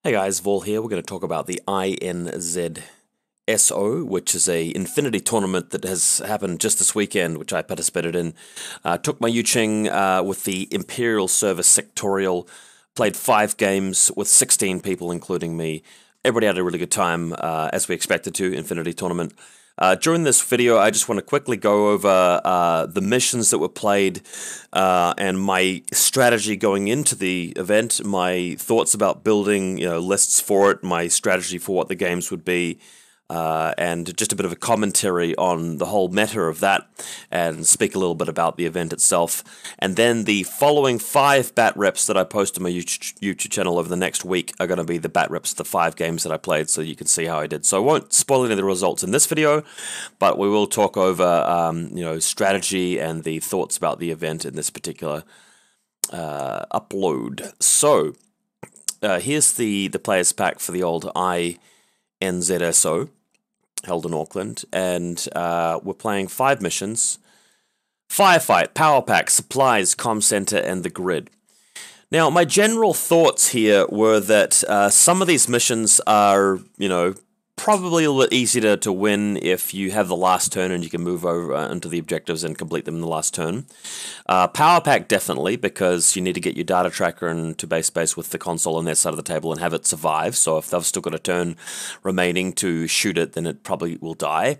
Hey guys, Vol here. We're going to talk about the INZO, which is a Infinity tournament that has happened just this weekend, which I participated in. Took my Yuching with the Imperial Service Sectorial, played 5 games with 16 people, including me. Everybody had a really good time, as we expected to, Infinity tournament. During this video, I just want to quickly go over the missions that were played and my strategy going into the event, my thoughts about building lists for it, my strategy for what the games would be, and just a bit of a commentary on the whole meta of that, and speak a little bit about the event itself. And then the following 5 bat reps that I post on my YouTube channel over the next week are going to be the bat reps of the 5 games that I played, so you can see how I did. So I won't spoil any of the results in this video, but we will talk over strategy and the thoughts about the event in this particular upload. So here's the players pack for the old INZO, held in Auckland, and we're playing 5 missions: Firefight, Power Pack, Supplies, Comm Center, and the Grid. Now, my general thoughts here were that some of these missions are, probably a little bit easier to win if you have the last turn and you can move over into the objectives and complete them in the last turn. Power Pack, definitely, because you need to get your data tracker into base space with the console on their side of the table and have it survive. So if they've still got a turn remaining to shoot it, then it probably will die.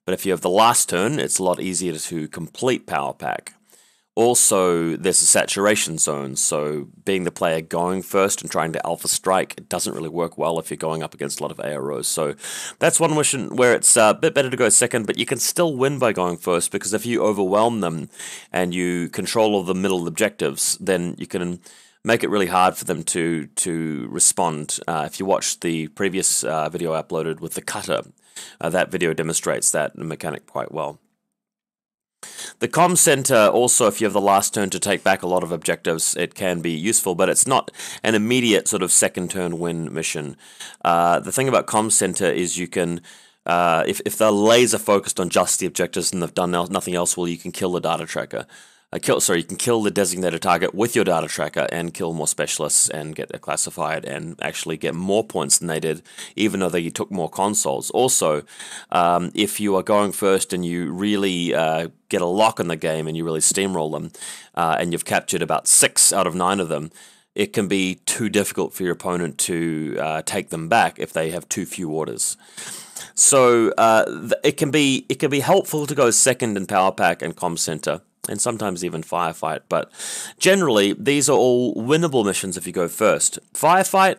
But if you have the last turn, it's a lot easier to complete Power Pack. Also, there's a saturation zone, so being the player going first and trying to alpha strike, it doesn't really work well if you're going up against a lot of AROs. So that's one mission where it's a bit better to go second, but you can still win by going first, because if you overwhelm them and you control all the middle objectives, then you can make it really hard for them to respond. If you watch the previous video I uploaded with the cutter, that video demonstrates that mechanic quite well. The Comm Center, also, if you have the last turn to take back a lot of objectives, it can be useful, but it's not an immediate sort of second turn win mission. The thing about Comm Center is you can, if they're laser focused on just the objectives and they've done nothing else, well, you can kill the data tracker. You can kill the designated target with your data tracker and kill more specialists and get it classified and actually get more points than they did, even though they took more consoles. Also, if you are going first and you really get a lock in the game and you really steamroll them, and you've captured about 6 out of 9 of them, it can be too difficult for your opponent to take them back if they have too few orders. So it can be helpful to go second in Power Pack and Comm Center, and sometimes even Firefight, but generally these are all winnable missions if you go first. Firefight,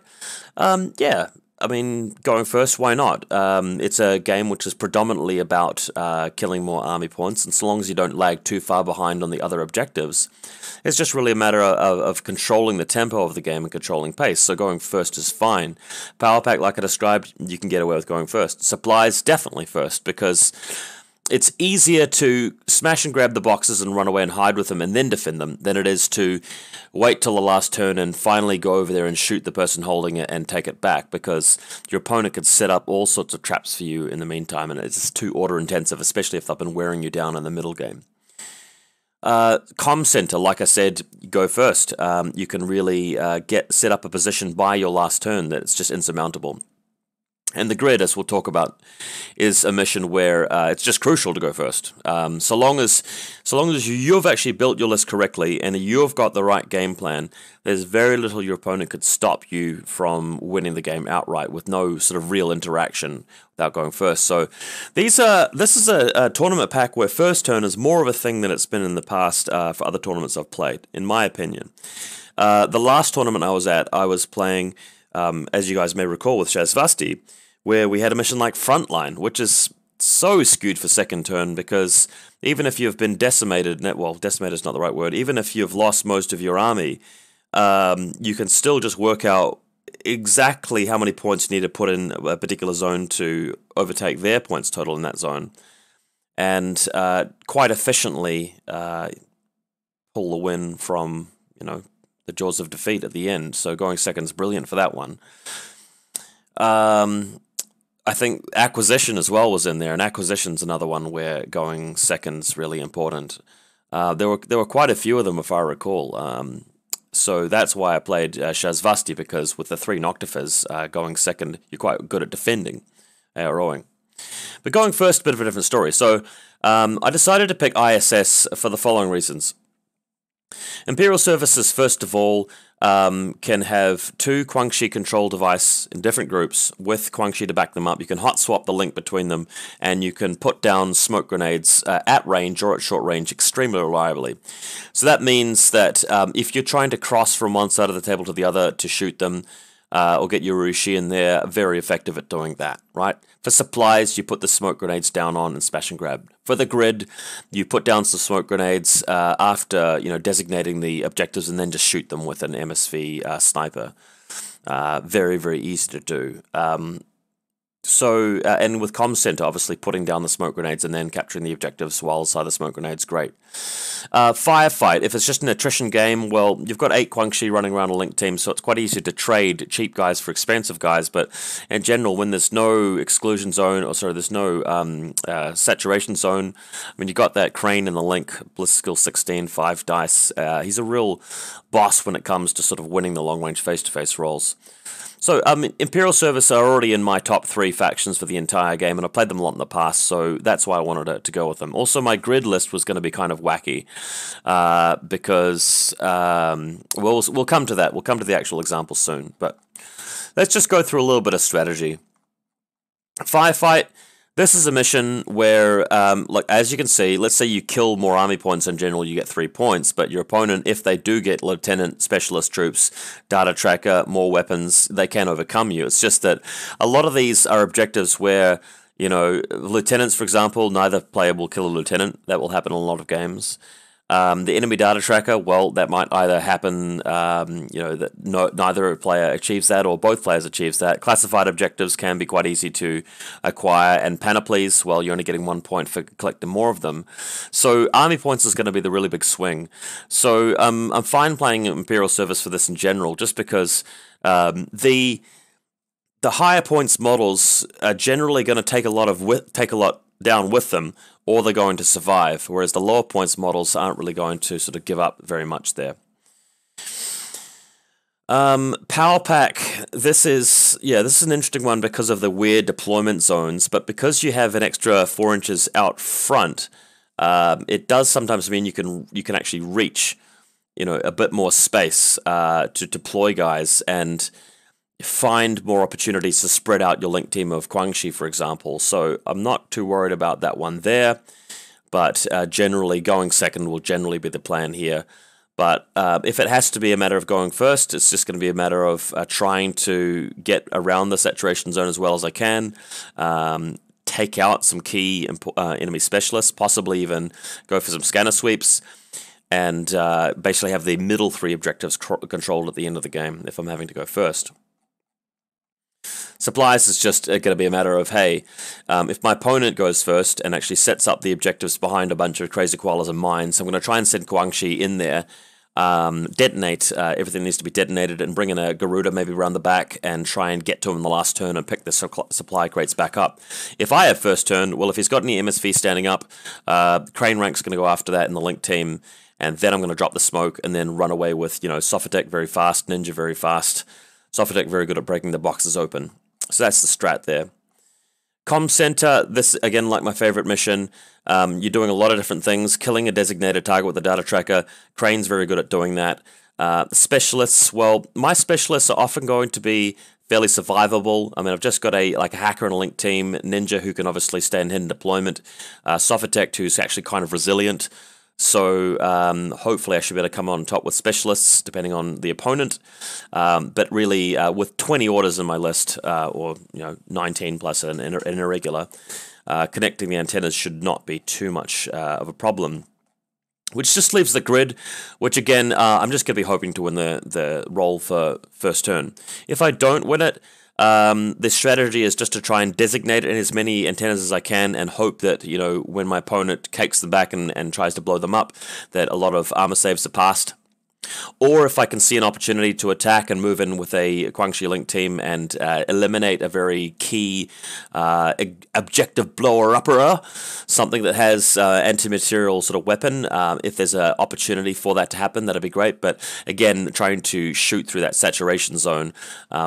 yeah, I mean, going first, why not? It's a game which is predominantly about killing more army points, and so long as you don't lag too far behind on the other objectives, it's just really a matter of controlling the tempo of the game and controlling pace, so going first is fine. Power Pack, like I described, you can get away with going first. Supplies, definitely first, because it's easier to smash and grab the boxes and run away and hide with them and then defend them than it is to wait till the last turn and finally go over there and shoot the person holding it and take it back, because your opponent could set up all sorts of traps for you in the meantime, and it's just too order intensive, especially if they've been wearing you down in the middle game. Comm Center, like I said, go first. You can really set up a position by your last turn that's just insurmountable. And the Grid, as we'll talk about, is a mission where it's just crucial to go first. So long as you've actually built your list correctly and you've got the right game plan, there's very little your opponent could stop you from winning the game outright with no sort of real interaction without going first. So this is a tournament pack where first turn is more of a thing than it's been in the past for other tournaments I've played, in my opinion. The last tournament I was at, I was playing, as you guys may recall, with Shazvasti, where we had a mission like Frontline, which is so skewed for second turn, because even if you've been decimated, well, decimated is not the right word, even if you've lost most of your army, you can still just work out exactly how many points you need to put in a particular zone to overtake their points total in that zone, and quite efficiently pull the win from, the jaws of defeat at the end. So going second is brilliant for that one. I think Acquisition as well was in there, and Acquisition's another one where going second's really important. There were quite a few of them, if I recall. So that's why I played Shazvasti, because with the 3 Noctifers going second, you're quite good at defending AROing. But going first, a bit of a different story. So I decided to pick ISS for the following reasons. Imperial Services, first of all, can have 2 Quangxi control device in different groups with Quangxi to back them up. You can hot swap the link between them, and you can put down smoke grenades at range or at short range extremely reliably. So that means that if you're trying to cross from one side of the table to the other to shoot them, or get your Urushi in there, very effective at doing that, right? For supplies, you put the smoke grenades down on and smash and grab. For the grid, you put down some smoke grenades after, designating the objectives, and then just shoot them with an MSV sniper. Very, very easy to do. And with Comm Center, obviously putting down the smoke grenades and then capturing the objectives while inside the smoke grenades, great. Firefight, if it's just an attrition game, well, you've got 8 Quangxi running around a link team, so it's quite easy to trade cheap guys for expensive guys, but in general, when there's no exclusion zone, there's no saturation zone, I mean, you got that Crane in the link, Bliss skill 16, 5 dice, he's a real boss when it comes to sort of winning the long-range face-to-face rolls. So, Imperial Service are already in my top 3 factions for the entire game, and I've played them a lot in the past, so that's why I wanted to go with them. Also, my grid list was going to be kind of wacky, because, we'll come to that. We'll come to the actual example soon, but let's just go through a little bit of strategy. Firefight. This is a mission where, as you can see, let's say you kill more army points in general, you get 3 points, but your opponent, if they do get lieutenant, specialist troops, data tracker, more weapons, they can overcome you. It's just that a lot of these are objectives where, lieutenants, for example, neither player will kill a lieutenant. That will happen in a lot of games. The enemy data tracker, well, that might either happen, that neither player achieves that or both players achieves that. Classified objectives can be quite easy to acquire, and panoplies, well, you're only getting 1 point for collecting more of them. So army points is going to be the really big swing. So I'm fine playing Imperial Service for this in general, just because the higher points models are generally going to take a lot down with them, or they're going to survive, whereas the lower points models aren't really going to sort of give up very much there. Power Pack, this is an interesting one because of the weird deployment zones, but because you have an extra 4 inches out front, it does sometimes mean you can actually reach, a bit more space to deploy guys and find more opportunities to spread out your link team of Quangxi, for example. So I'm not too worried about that one there, but generally going second will generally be the plan here. But if it has to be a matter of going first, it's just going to be a matter of trying to get around the saturation zone as well as I can, take out some key enemy specialists, possibly even go for some scanner sweeps, and basically have the middle 3 objectives controlled at the end of the game if I'm having to go first. Supplies is just going to be a matter of, hey, if my opponent goes first and actually sets up the objectives behind a bunch of crazy koalas and mines, I'm going to try and send Quangxi in there, detonate, everything needs to be detonated, and bring in a Garuda maybe around the back and try and get to him in the last turn and pick the supply crates back up. If I have first turn, well, if he's got any MSV standing up, Crane Rank's going to go after that in the link team, and then I'm going to drop the smoke and then run away with, Sophitek very fast, Ninja very fast, Sophitek very good at breaking the boxes open. So that's the strat there. Comm Center, this, again, like my favorite mission, you're doing a lot of different things, killing a designated target with a data tracker. Crane's very good at doing that. Specialists, well, my specialists are often going to be fairly survivable. I mean, I've just got a hacker and a link team, Ninja, who can obviously stay in hidden deployment, Sophitek, who's actually kind of resilient. So hopefully I should be able to come on top with specialists, depending on the opponent. But really, with 20 orders in my list, or 19 plus an irregular, connecting the antennas should not be too much of a problem. Which just leaves the grid, which again, I'm just going to be hoping to win the roll for first turn. If I don't win it, the strategy is just to try and designate in as many antennas as I can and hope that, when my opponent cakes them back and tries to blow them up, that a lot of armor saves are passed. Or if I can see an opportunity to attack and move in with a Guangxi Link team and eliminate a very key objective blower-upper, something that has anti-material sort of weapon, if there's an opportunity for that to happen, that'd be great. But again, trying to shoot through that saturation zone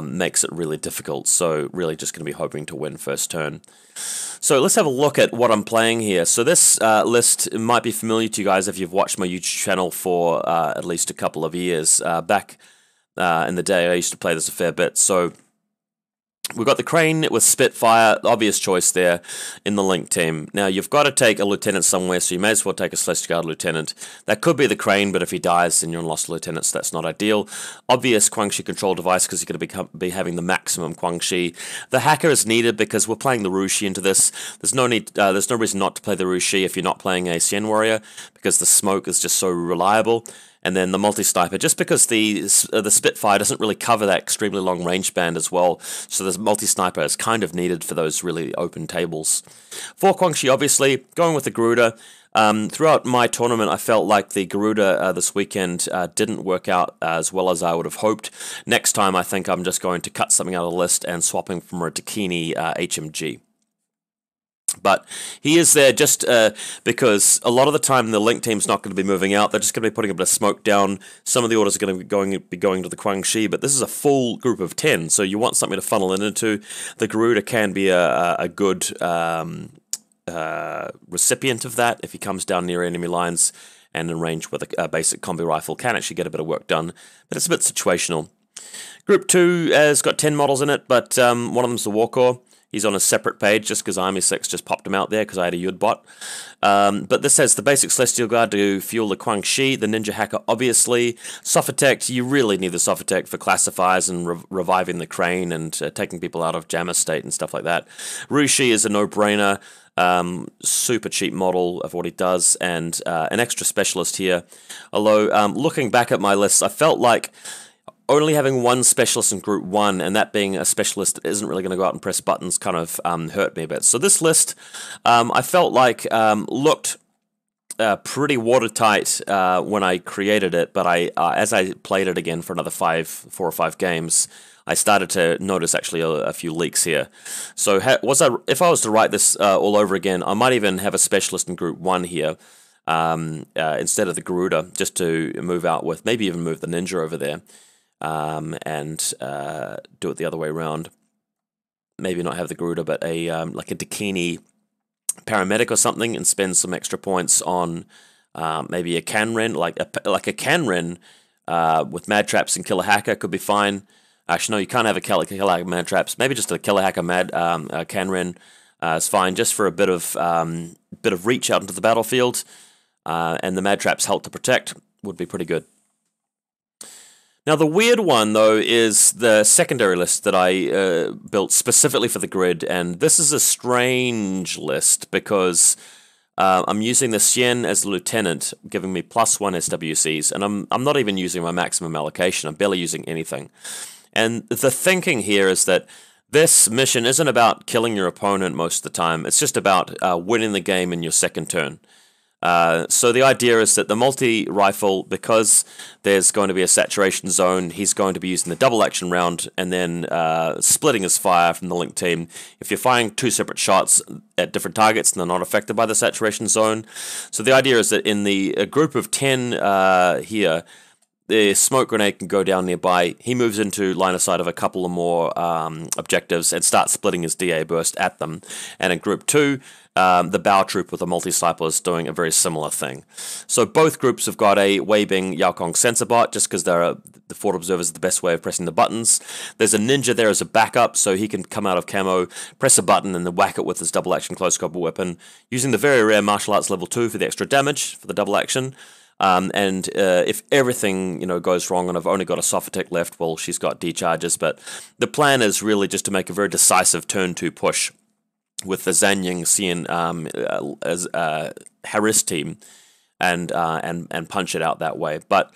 makes it really difficult. So really just going to be hoping to win first turn. So let's have a look at what I'm playing here. So this list might be familiar to you guys if you've watched my YouTube channel for at least a couple of years. Back in the day, I used to play this a fair bit. So we've got the Crane with Spitfire, obvious choice there in the Link team. Now, you've got to take a Lieutenant somewhere, so you may as well take a Celestial Guard Lieutenant. That could be the Crane, but if he dies, then you're on lost Lieutenant, so that's not ideal. Obvious Guangxi control device, because you're going to be having the maximum Guangxi. The Hacker is needed because we're playing the Rushi into this. There's no reason not to play the Rushi if you're not playing a Xian Warrior, because the smoke is just so reliable. And then the multi-sniper, just because the Spitfire doesn't really cover that extremely long range band as well, so the multi-sniper is kind of needed for those really open tables. For Guangxi, obviously, going with the Garuda. Throughout my tournament, I felt like the Garuda this weekend didn't work out as well as I would have hoped. Next time, I think I'm just going to cut something out of the list and swapping from a Dakini HMG. But he is there just because a lot of the time the Link team's not going to be moving out. They're just going to be putting a bit of smoke down. Some of the orders are going to be going to the Guangxi, but this is a full group of 10, so you want something to funnel in into. The Garuda can be a good recipient of that if he comes down near enemy lines and in range with a basic combi rifle. Can actually get a bit of work done, but it's a bit situational. Group 2 has got 10 models in it, but one of them's the Warcore. He's on a separate page just because Army 6 just popped him out there because I had a Yud bot. But this has the basic Celestial Guard to fuel the Guangxi, the Ninja Hacker, obviously. Sophatech, you really need the Sophatech for classifiers and reviving the Crane and taking people out of jammer state and stuff like that. Rushi is a no-brainer. Super cheap model of what he does, and an extra specialist here. Although, looking back at my list, I felt like only having one specialist in Group 1, and that being a specialist that isn't really going to go out and press buttons, kind of hurt me a bit. So this list, I felt like looked pretty watertight when I created it, but as I played it again for another 4 or 5 games, I started to notice actually a few leaks here. So if I was to write this all over again, I might even have a specialist in Group 1 here instead of the Garuda, just to move out with, maybe even move the Ninja over there. And do it the other way around. Maybe not have the Garuda, but like a Dakini paramedic or something, and spend some extra points on maybe a Canren, like a Canren with Mad Traps and Killer Hacker could be fine. Actually, no, you can't have a Killer Hacker Mad Traps. Maybe just a Killer Hacker Canren is fine, just for a bit of reach out into the battlefield, and the Mad Traps help to protect would be pretty good. Now, the weird one, though, is the secondary list that I built specifically for the grid, and this is a strange list because I'm using the Xian as the lieutenant, giving me +1 SWCs, and I'm not even using my maximum allocation. I'm barely using anything. And the thinking here is that this mission isn't about killing your opponent most of the time. It's just about winning the game in your second turn. So the idea is that the multi-rifle, because there's going to be a saturation zone, he's going to be using the double action round and then splitting his fire from the Link team. If you're firing 2 separate shots at different targets, they're not affected by the saturation zone. So the idea is that in the group of 10 here, the smoke grenade can go down nearby. He moves into line of sight of a couple of more objectives and starts splitting his DA burst at them. And in group 2, the Bow Troop with a multi-sniper is doing a very similar thing. So both groups have got a Weibing Yaokong sensor bot, just because the Fort Observers are the best way of pressing the buttons. There's a Ninja there as a backup, so he can come out of camo, press a button, and then whack it with his double action close quarter weapon, using the very rare Martial Arts level 2 for the extra damage for the double action. And if everything goes wrong and I've only got a Sophatech left, well, she's got decharges. But the plan is really just to make a very decisive turn 2 push with the Zhanying Xian as Harris team and punch it out that way. But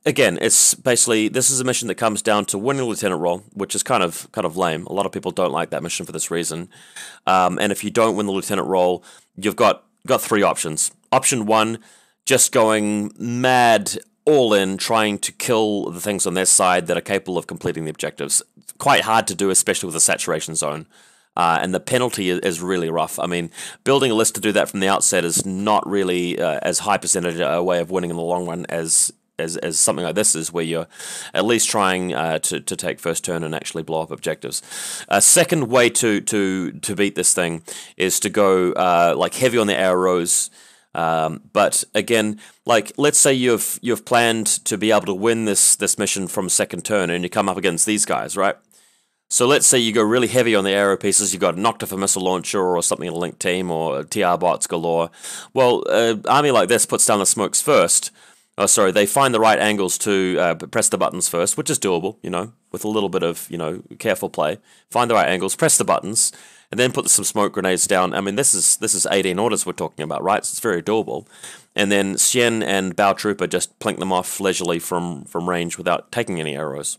again, it's basically, this is a mission that comes down to winning the lieutenant role, which is kind of lame. A lot of people don't like that mission for this reason. And if you don't win the lieutenant role, you've got 3 options. Option 1, just going mad all in, trying to kill the things on their side that are capable of completing the objectives. Quite hard to do, especially with the saturation zone. And the penalty is really rough. I mean, building a list to do that from the outset is not really as high percentage a way of winning in the long run as something like this is, where you're at least trying to take first turn and actually blow up objectives. A second way to beat this thing is to go like heavy on the arrows. But again, like let's say you've planned to be able to win this mission from second turn, and you come up against these guys, right? So let's say you go really heavy on the arrow pieces, you've got knocked off a missile launcher or something in a linked team or TR bots galore. Well, army like this puts down the smokes first. Oh, sorry, they find the right angles to press the buttons first, which is doable, you know, with a little bit of, you know, careful play. Find the right angles, press the buttons, and then put some smoke grenades down. I mean, this is 18 orders we're talking about, right? So it's very doable. And then Xian and Bao Trooper just plink them off leisurely from range without taking any arrows.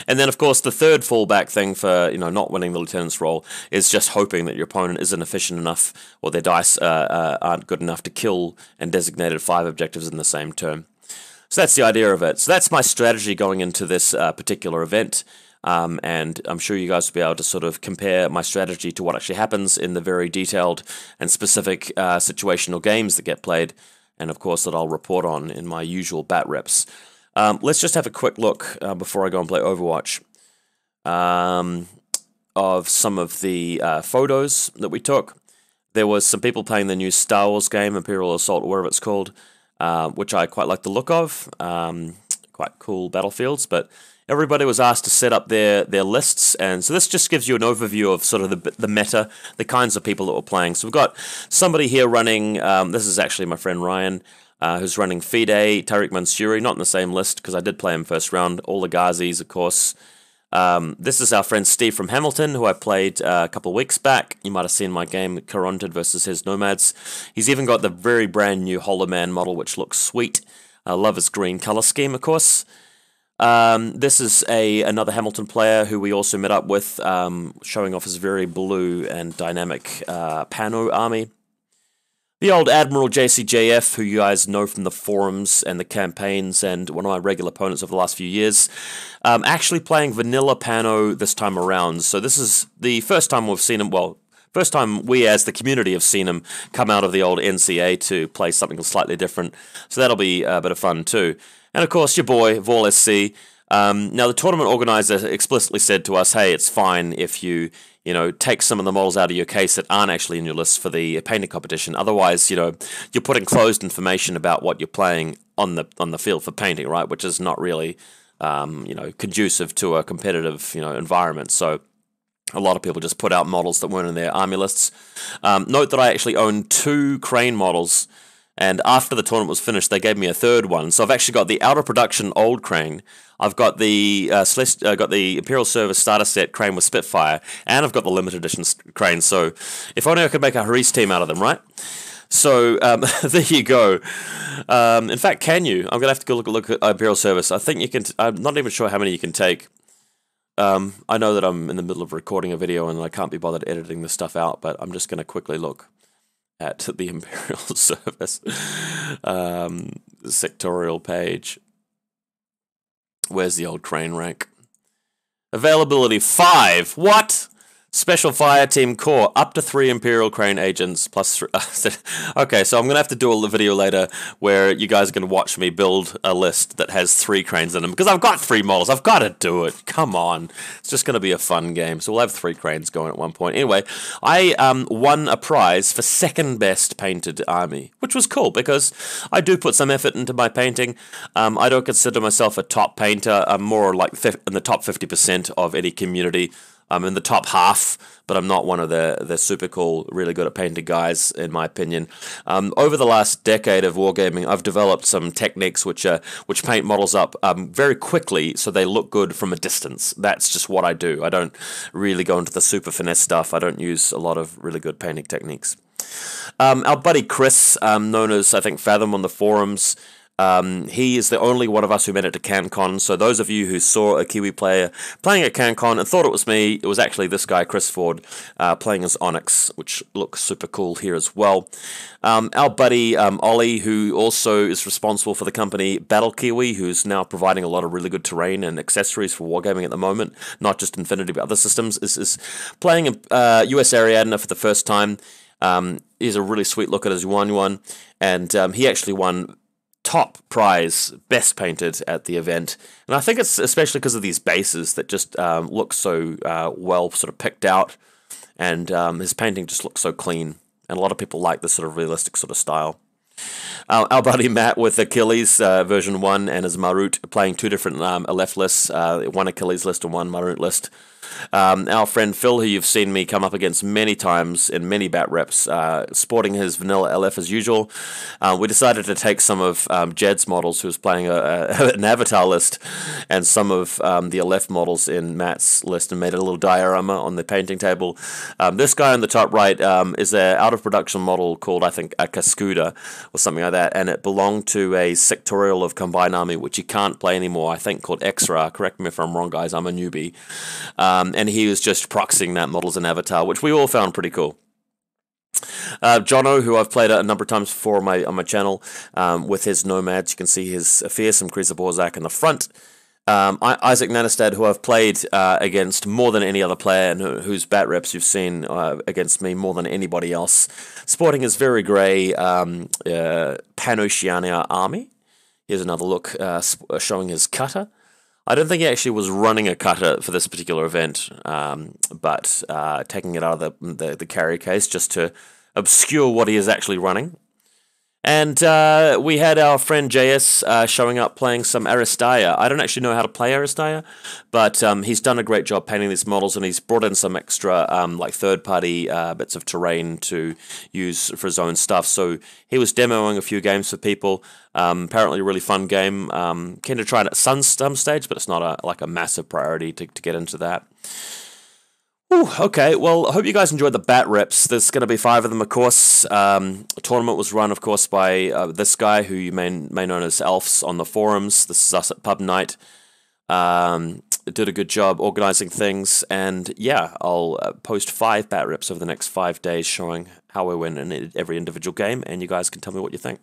And then, of course, the third fallback thing for, you know, not winning the lieutenant's role is just hoping that your opponent isn't efficient enough, or their dice aren't good enough to kill and designated 5 objectives in the same turn. So that's the idea of it. So that's my strategy going into this particular event. And I'm sure you guys will be able to sort of compare my strategy to what actually happens in the very detailed and specific situational games that get played, and of course that I'll report on in my usual bat reps. Let's just have a quick look before I go and play Overwatch of some of the photos that we took. There was some people playing the new Star Wars game, Imperial Assault, or whatever it's called, which I quite like the look of. Quite cool battlefields, but everybody was asked to set up their lists, and so this just gives you an overview of sort of the meta, the kinds of people that were playing. So we've got somebody here running, this is actually my friend Ryan, who's running Fide, Tariq Mansouri, not in the same list because I did play him first round, all the Ghazis, of course. This is our friend Steve from Hamilton, who I played a couple of weeks back. You might have seen my game, Caronted versus his Nomads. He's even got the very brand new Holoman model, which looks sweet. I love his green color scheme, of course. This is another Hamilton player who we also met up with, showing off his very blue and dynamic Pano army. The old Admiral JCJF, who you guys know from the forums and the campaigns, and one of my regular opponents over the last few years, actually playing vanilla Pano this time around. So this is the first time we've seen him, well, first time we as the community have seen him come out of the old NCA to play something slightly different. So that'll be a bit of fun too. And of course, your boy, VaulSC. Now, the tournament organizer explicitly said to us, hey, it's fine if you take some of the models out of your case that aren't actually in your list for the painting competition. Otherwise, you're putting closed information about what you're playing on the field for painting, right? Which is not really, conducive to a competitive, environment. So a lot of people just put out models that weren't in their army lists. Note that I actually own 2 Crane models, and after the tournament was finished, they gave me a third one. So I've actually got the out of production old Crane. I've got the Imperial Service starter set Crane with Spitfire, and I've got the limited edition Crane. So if only I could make a Haris team out of them, right? So there you go. In fact, can you? I'm gonna have to go look at Imperial Service. I think you can. I'm not even sure how many you can take. I know that I'm in the middle of recording a video and I can't be bothered editing this stuff out, but I'm just gonna quickly look at the Imperial Service sectorial page. Where's the old Crane rank? Availability 5. What? Special Fire Team Core, up to 3 Imperial Crane agents, plus 3. Okay, so I'm going to have to do a video later where you guys are going to watch me build a list that has 3 Cranes in them, because I've got 3 models. I've got to do it. Come on. It's just going to be a fun game. So we'll have 3 Cranes going at one point. Anyway, I won a prize for second best painted army, which was cool, because I do put some effort into my painting. I don't consider myself a top painter. I'm more like in the top 50% of any community. I'm in the top half, but I'm not one of the super cool, really good at painting guys, in my opinion. Over the last decade of wargaming, I've developed some techniques which paint models up very quickly so they look good from a distance. That's just what I do. I don't really go into the super finesse stuff. I don't use a lot of really good painting techniques. Our buddy Chris, known as, I think, Fathom on the forums, He is the only one of us who made it to CanCon, so those of you who saw a Kiwi player playing at CanCon and thought it was me, it was actually this guy, Chris Ford, playing as Onyx, which looks super cool here as well. Our buddy Ollie, who also is responsible for the company Battle Kiwi, who's now providing a lot of really good terrain and accessories for wargaming at the moment, not just Infinity but other systems, is playing US Ariadna for the first time. He's a really sweet look at his one, and he actually won top prize, best painted at the event. And I think it's especially because of these bases that just look so well sort of picked out, and his painting just looks so clean. And a lot of people like this sort of realistic sort of style. Our buddy Matt with Achilles version 1 and his Marut playing two different Aleph lists, one Achilles list and one Marut list. Our friend Phil, who you've seen me come up against many times in many bat reps, sporting his vanilla LF as usual. We decided to take some of Jed's models, who was playing an avatar list, and some of the LF models in Matt's list, and made a little diorama on the painting table. This guy on the top right is an out-of-production model called, I think, a Cascuda or something like that, and it belonged to a sectorial of Combined Army, which you can't play anymore, I think, called Exra. Correct me if I'm wrong, guys, I'm a newbie. And he was just proxying that model as an avatar, which we all found pretty cool. Jono, who I've played a number of times before on my channel, with his Nomads, you can see his fearsome Krisa Borzak in the front. Isaac Nanistad, who I've played against more than any other player, and whose bat reps you've seen against me more than anybody else, sporting his very grey Pan-Oceania army. Here's another look showing his cutter. I don't think he actually was running a cutter for this particular event, but taking it out of the carry case just to obscure what he is actually running. And we had our friend JS showing up playing some Aristaya. I don't actually know how to play Aristaya, but he's done a great job painting these models, and he's brought in some extra like third-party bits of terrain to use for his own stuff. So he was demoing a few games for people. Apparently a really fun game. Keen to try it at some stage, but it's not like a massive priority to get into that. Ooh, okay, well, I hope you guys enjoyed the bat reps. There's going to be 5 of them, of course. The tournament was run, of course, by this guy, who you may know as Elfs on the forums. This is us at Pub Night. Did a good job organizing things, and yeah, I'll post 5 bat reps over the next 5 days showing how we win in every individual game, and you guys can tell me what you think.